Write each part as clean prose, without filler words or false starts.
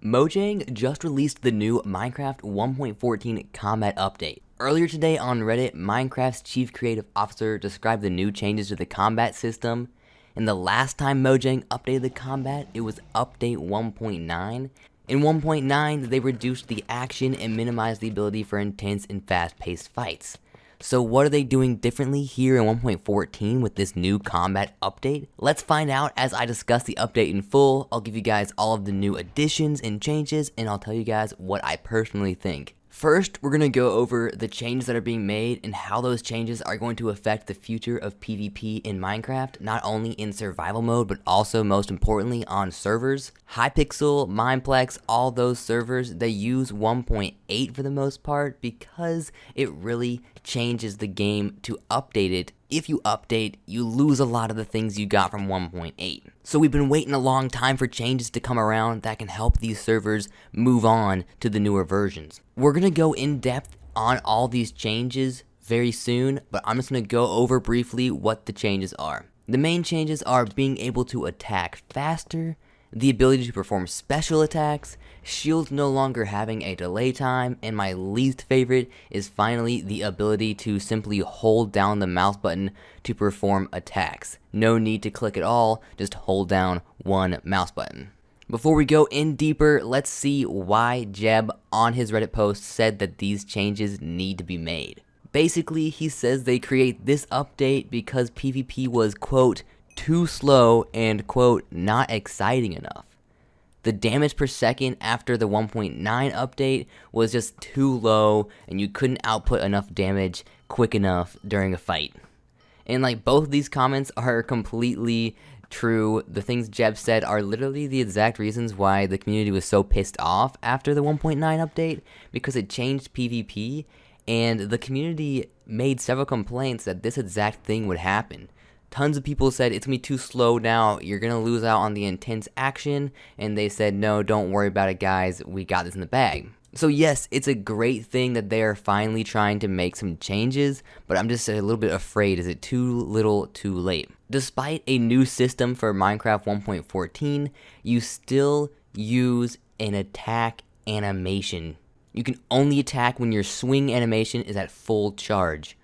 Mojang just released the new Minecraft 1.14 combat update. Earlier today on Reddit, Minecraft's chief creative officer described the new changes to the combat system. And the last time Mojang updated the combat, it was update 1.9. In 1.9, they reduced the action and minimized the ability for intense and fast-paced fights. So what are they doing differently here in 1.14 with this new combat update? Let's find out as I discuss the update in full. I'll give you guys all of the new additions and changes, and I'll tell you guys what I personally think. First, we're going to go over the changes that are being made and how those changes are going to affect the future of PvP in Minecraft, not only in survival mode, but also most importantly on servers. Hypixel, Mineplex, all those servers, they use 1.8 for the most part because it really changes the game to update it. If you update, you lose a lot of the things you got from 1.8. So we've been waiting a long time for changes to come around that can help these servers move on to the newer versions. We're going to go in depth on all these changes very soon, but I'm just going to go over briefly what the changes are. The main changes are being able to attack faster, the ability to perform special attacks, shields no longer having a delay time, and my least favorite is finally the ability to simply hold down the mouse button to perform attacks. No need to click at all, just hold down one mouse button. Before we go in deeper, let's see why Jeb on his Reddit post said that these changes need to be made. Basically, he says they create this update because PvP was, quote, too slow and, quote, not exciting enough. The damage per second after the 1.9 update was just too low and you couldn't output enough damage quick enough during a fight. And like both of these comments are completely true. The things Jeb said are literally the exact reasons why the community was so pissed off after the 1.9 update, because it changed PvP and the community made several complaints that this exact thing would happen. Tons of people said it's going to be too slow now, you're going to lose out on the intense action, and they said, no, don't worry about it guys, we got this in the bag. So yes, it's a great thing that they are finally trying to make some changes, but I'm just a little bit afraid, is it too little too late? Despite a new system for Minecraft 1.14, you still use an attack animation. You can only attack when your swing animation is at full charge.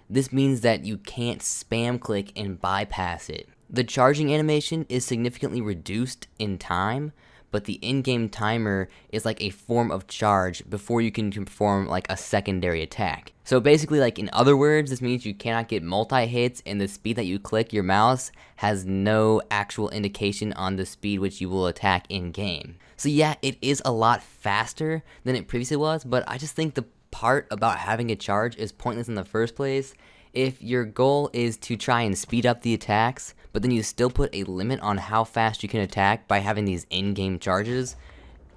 This means that you can't spam click and bypass it. The charging animation is significantly reduced in time, but the in-game timer is like a form of charge before you can perform like a secondary attack. So basically, like in other words, this means you cannot get multi-hits, and the speed that you click your mouse has no actual indication on the speed which you will attack in-game. So yeah, it is a lot faster than it previously was, but I just think the part about having a charge is pointless in the first place. If your goal is to try and speed up the attacks, but then you still put a limit on how fast you can attack by having these in-game charges,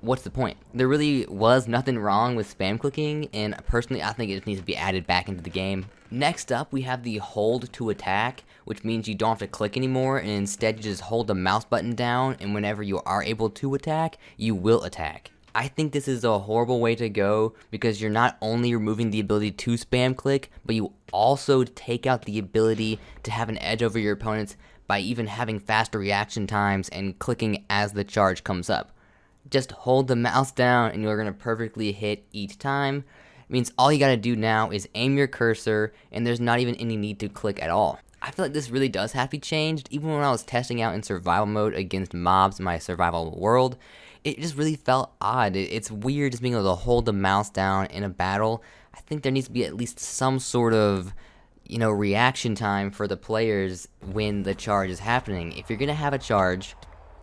what's the point? There really was nothing wrong with spam clicking, and personally I think it just needs to be added back into the game. Next up, we have the hold to attack, which means you don't have to click anymore, and instead you just hold the mouse button down, and whenever you are able to attack, you will attack. I think this is a horrible way to go because you're not only removing the ability to spam click, but you also take out the ability to have an edge over your opponents by even having faster reaction times and clicking as the charge comes up. Just hold the mouse down and you're going to perfectly hit each time. It means all you got to do now is aim your cursor and there's not even any need to click at all. I feel like this really does have to be changed. Even when I was testing out in survival mode against mobs in my survival world, it just really felt odd. It's weird just being able to hold the mouse down in a battle. I think there needs to be at least some sort of, reaction time for the players when the charge is happening. If you're going to have a charge,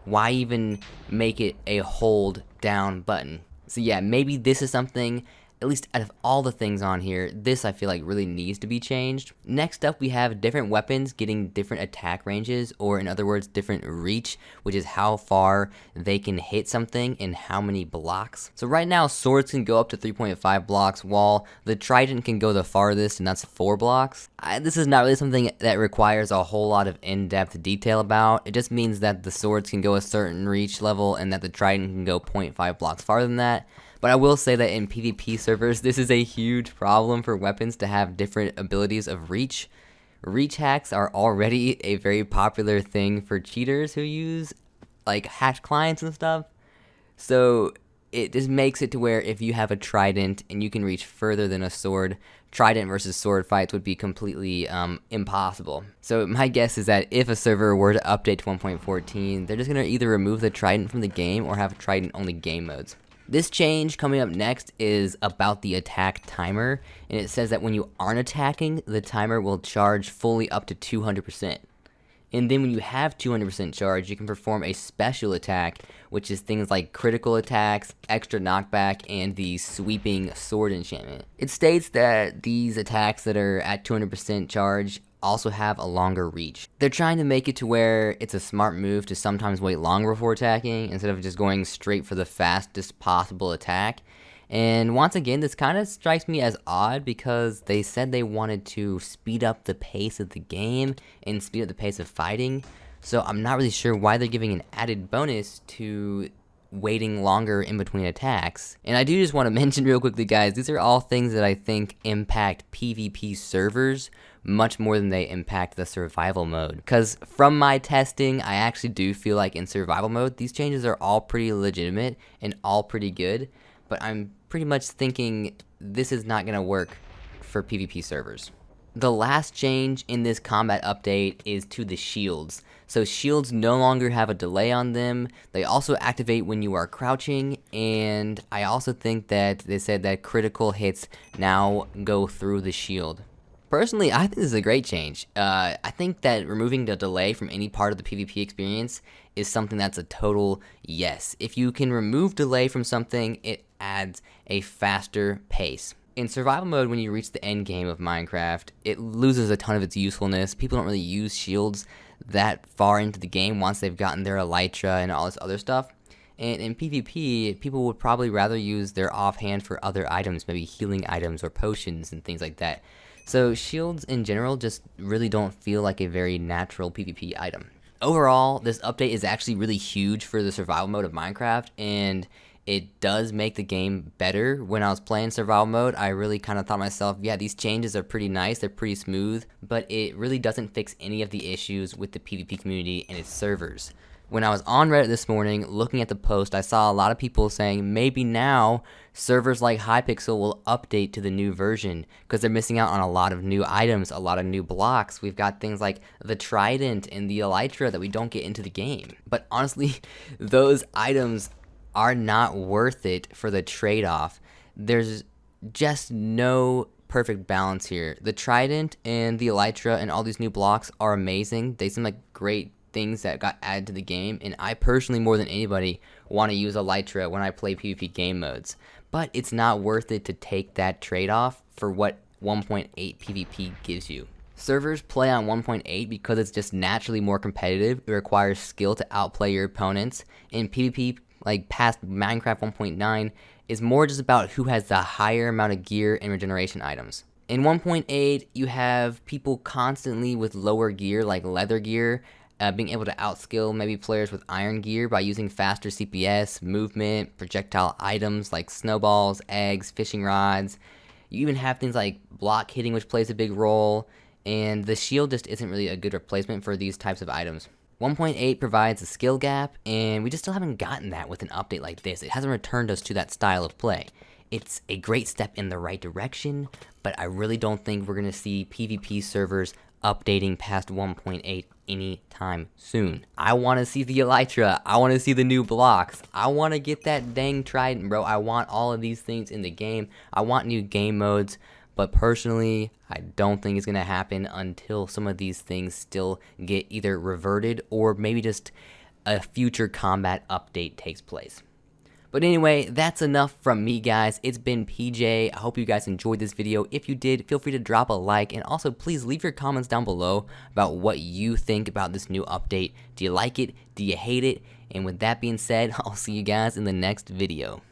why even make it a hold down button? So yeah, maybe this is something, at least out of all the things on here, this I feel like really needs to be changed. Next up, we have different weapons getting different attack ranges, or in other words, different reach, which is how far they can hit something and how many blocks. So right now, swords can go up to 3.5 blocks, while the Trident can go the farthest, and that's 4 blocks. This is not really something that requires a whole lot of in-depth detail about. It just means that the swords can go a certain reach level, and that the Trident can go 0.5 blocks farther than that. But I will say that in PvP servers, this is a huge problem for weapons to have different abilities of reach. Reach hacks are already a very popular thing for cheaters who use like hacked clients and stuff. So it just makes it to where if you have a Trident and you can reach further than a sword, Trident versus sword fights would be completely impossible. So my guess is that if a server were to update to 1.14, they're just going to either remove the Trident from the game or have Trident only game modes. This change coming up next is about the attack timer, and it says that when you aren't attacking, the timer will charge fully up to 200%. And then when you have 200% charge, you can perform a special attack, which is things like critical attacks, extra knockback, and the sweeping sword enchantment. It states that these attacks that are at 200% charge also have a longer reach. They're trying to make it to where it's a smart move to sometimes wait longer before attacking instead of just going straight for the fastest possible attack. And once again, this kind of strikes me as odd because they said they wanted to speed up the pace of the game and speed up the pace of fighting. So I'm not really sure why they're giving an added bonus to waiting longer in between attacks. And I do just want to mention real quickly, guys, these are all things that I think impact PvP servers much more than they impact the survival mode. Because from my testing, I actually do feel like in survival mode, these changes are all pretty legitimate and all pretty good. But I'm pretty much thinking this is not going to work for PvP servers. The last change in this combat update is to the shields. So shields no longer have a delay on them. They also activate when you are crouching, and I also think that they said that critical hits now go through the shield. Personally, I think this is a great change. I think that removing the delay from any part of the PvP experience is something that's a total yes. If you can remove delay from something, it adds a faster pace. In survival mode, when you reach the end game of Minecraft, it loses a ton of its usefulness. People don't really use shields that far into the game once they've gotten their elytra and all this other stuff. And in PvP, people would probably rather use their offhand for other items, maybe healing items or potions and things like that. So shields in general just really don't feel like a very natural PvP item. Overall, this update is actually really huge for the survival mode of Minecraft, and it does make the game better. When I was playing survival mode, I really kind of thought to myself, yeah, these changes are pretty nice, they're pretty smooth, but it really doesn't fix any of the issues with the PvP community and its servers. When I was on Reddit this morning, looking at the post, I saw a lot of people saying maybe now servers like Hypixel will update to the new version because they're missing out on a lot of new items, a lot of new blocks. We've got things like the Trident and the elytra that we don't get into the game. But honestly, those items are not worth it for the trade-off. There's just no perfect balance here. The Trident and the elytra and all these new blocks are amazing. They seem like great things that got added to the game, and I personally, more than anybody, want to use elytra when I play PvP game modes. But it's not worth it to take that trade-off for what 1.8 PvP gives you. Servers play on 1.8 because it's just naturally more competitive. It requires skill to outplay your opponents. In PvP, like past Minecraft 1.9, is more just about who has the higher amount of gear and regeneration items. In 1.8, you have people constantly with lower gear, like leather gear, being able to outskill maybe players with iron gear by using faster CPS, movement, projectile items like snowballs, eggs, fishing rods. You even have things like block hitting, which plays a big role, and the shield just isn't really a good replacement for these types of items. 1.8 provides a skill gap, and we just still haven't gotten that with an update like this. It hasn't returned us to that style of play. It's a great step in the right direction, but I really don't think we're going to see PvP servers updating past 1.8 anytime soon. I want to see the elytra. I want to see the new blocks. I want to get that dang Trident, bro. I want all of these things in the game. I want new game modes. But personally, I don't think it's going to happen until some of these things still get either reverted or maybe just a future combat update takes place. But anyway, that's enough from me, guys. It's been PJ. I hope you guys enjoyed this video. If you did, feel free to drop a like, and also please leave your comments down below about what you think about this new update. Do you like it? Do you hate it? And with that being said, I'll see you guys in the next video.